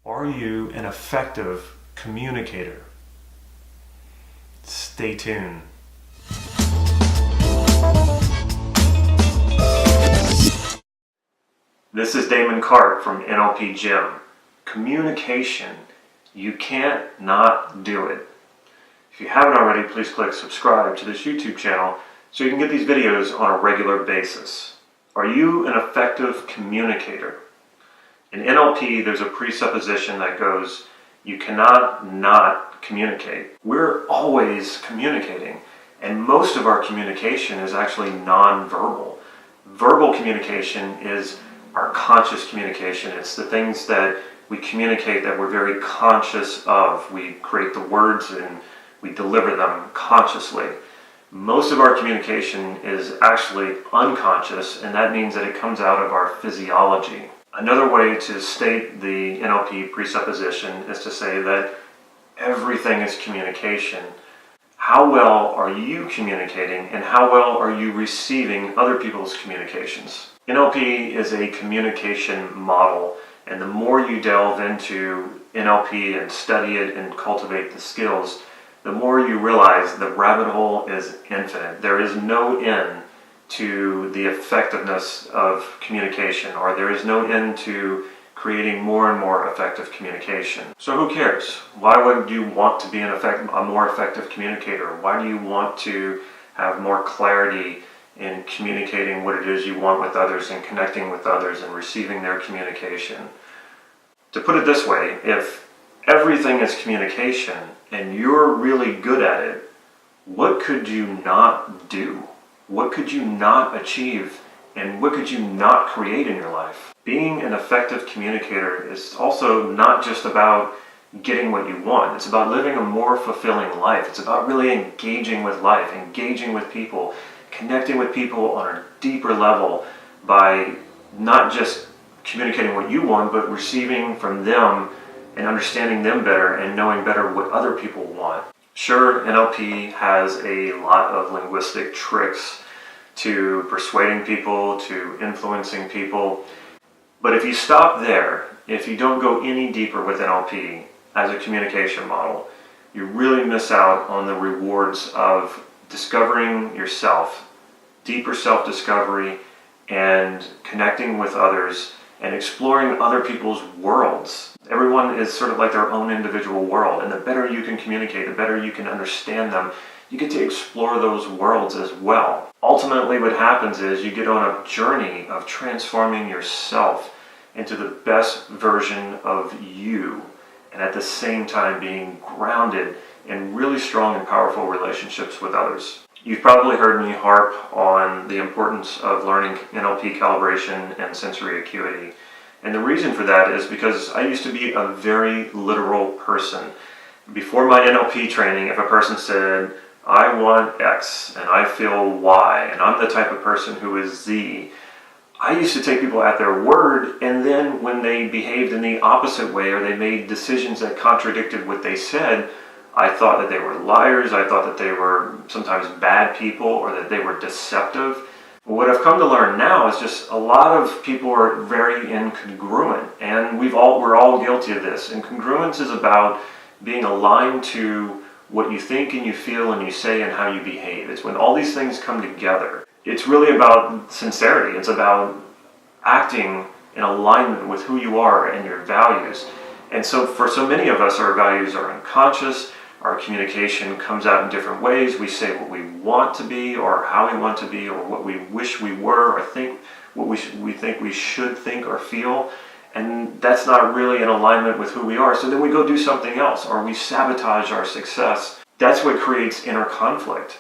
Are you an effective communicator? Stay tuned. This is Damon Cart from NLP Gym. Communication, you can't not do it. If you haven't already, please click subscribe to this YouTube channel so you can get these videos on a regular basis. Are you an effective communicator? In NLP, there's a presupposition that goes, you cannot not communicate. We're always communicating, and most of our communication is actually non-verbal. Verbal communication is our conscious communication. It's the things that we communicate that we're very conscious of. We create the words and we deliver them consciously. Most of our communication is actually unconscious, and that means that it comes out of our physiology. Another way to state the NLP presupposition is to say that everything is communication. How well are you communicating, and how well are you receiving other people's communications? NLP is a communication model, and the more you delve into NLP and study it and cultivate the skills, the more you realize the rabbit hole is infinite. There is no end to the effectiveness of communication, or there is no end to creating more and more effective communication. So who cares? Why would you want to be a more effective communicator? Why do you want to have more clarity in communicating what it is you want with others and connecting with others and receiving their communication? To put it this way, if everything is communication and you're really good at it, what could you not do? What could you not achieve, and what could you not create in your life? Being an effective communicator is also not just about getting what you want. It's about living a more fulfilling life. It's about really engaging with life, engaging with people, connecting with people on a deeper level by not just communicating what you want, but receiving from them and understanding them better and knowing better what other people want. Sure, NLP has a lot of linguistic tricks to persuading people, to influencing people. But if you stop there, if you don't go any deeper with NLP as a communication model, you really miss out on the rewards of discovering yourself, deeper self-discovery, and connecting with others and exploring other people's worlds. Everyone is sort of like their own individual world, and the better you can communicate, the better you can understand them, you get to explore those worlds as well. Ultimately, what happens is you get on a journey of transforming yourself into the best version of you, and at the same time being grounded in really strong and powerful relationships with others. You've probably heard me harp on the importance of learning NLP calibration and sensory acuity. And the reason for that is because I used to be a very literal person. Before my NLP training, if a person said, I want X and I feel Y and I'm the type of person who is Z, I used to take people at their word, and then when they behaved in the opposite way or they made decisions that contradicted what they said, I thought that they were liars, I thought that they were sometimes bad people, or that they were deceptive. What I've come to learn now is just a lot of people are very incongruent, and we're all guilty of this. Incongruence is about being aligned to what you think and you feel and you say and how you behave. It's when all these things come together. It's really about sincerity. It's about acting in alignment with who you are and your values. And so for so many of us, our values are unconscious. Our communication comes out in different ways. We say what we want to be, or how we want to be, or what we wish we were, or think what we think we should think or feel. And that's not really in alignment with who we are. So then we go do something else, or we sabotage our success. That's what creates inner conflict.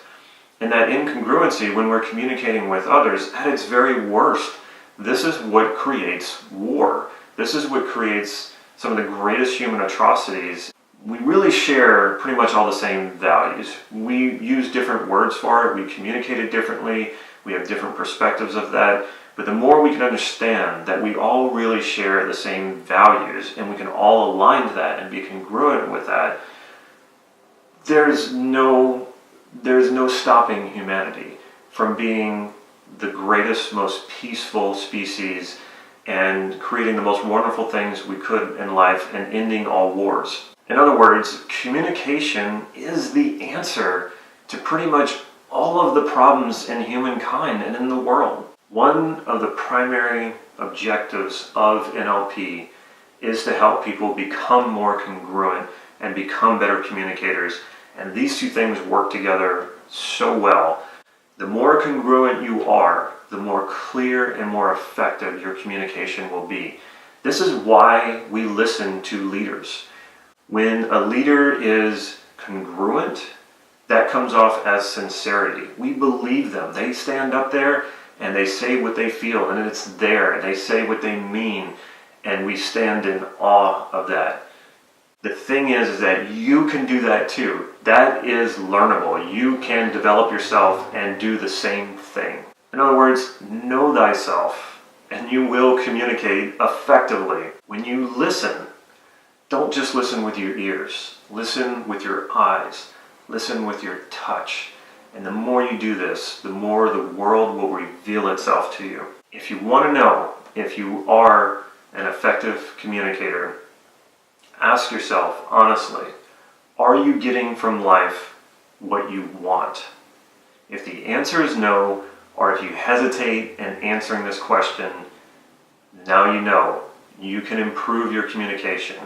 And that incongruency, when we're communicating with others, at its very worst, this is what creates war. This is what creates some of the greatest human atrocities. We really share pretty much all the same values. We use different words for it. We communicate it differently. We have different perspectives of that. But the more we can understand that we all really share the same values and we can all align to that and be congruent with that, there's no stopping humanity from being the greatest, most peaceful species and creating the most wonderful things we could in life and ending all wars. In other words, communication is the answer to pretty much all of the problems in humankind and in the world. One of the primary objectives of NLP is to help people become more congruent and become better communicators. And these two things work together so well. The more congruent you are, the more clear and more effective your communication will be. This is why we listen to leaders. When a leader is congruent, that comes off as sincerity. We believe them. They stand up there and they say what they feel, and it's there, and they say what they mean, and we stand in awe of that. The thing is that you can do that too. That is learnable. You can develop yourself and do the same thing. In other words, know thyself, and you will communicate effectively. When you listen, don't just listen with your ears. Listen with your eyes. Listen with your touch. And the more you do this, the more the world will reveal itself to you. If you want to know if you are an effective communicator, ask yourself honestly, are you getting from life what you want? If the answer is no, or if you hesitate in answering this question, now you know you can improve your communication.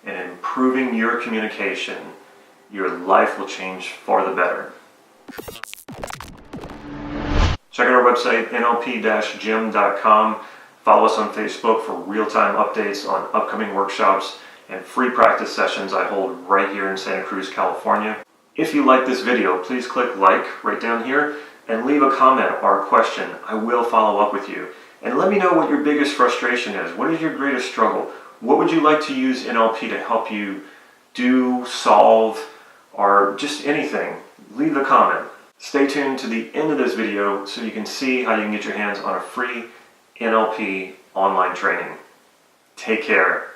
And improving your communication, your life will change for the better. Check out our website, nlp-gym.com. Follow us on Facebook for real-time updates on upcoming workshops and free practice sessions I hold right here in Santa Cruz, California. If you like this video, please click like right down here and leave a comment or a question. I will follow up with you. And let me know what your biggest frustration is. What is your greatest struggle? What would you like to use NLP to help you do, solve, or just anything? Leave a comment. Stay tuned to the end of this video so you can see how you can get your hands on a free NLP online training. Take care.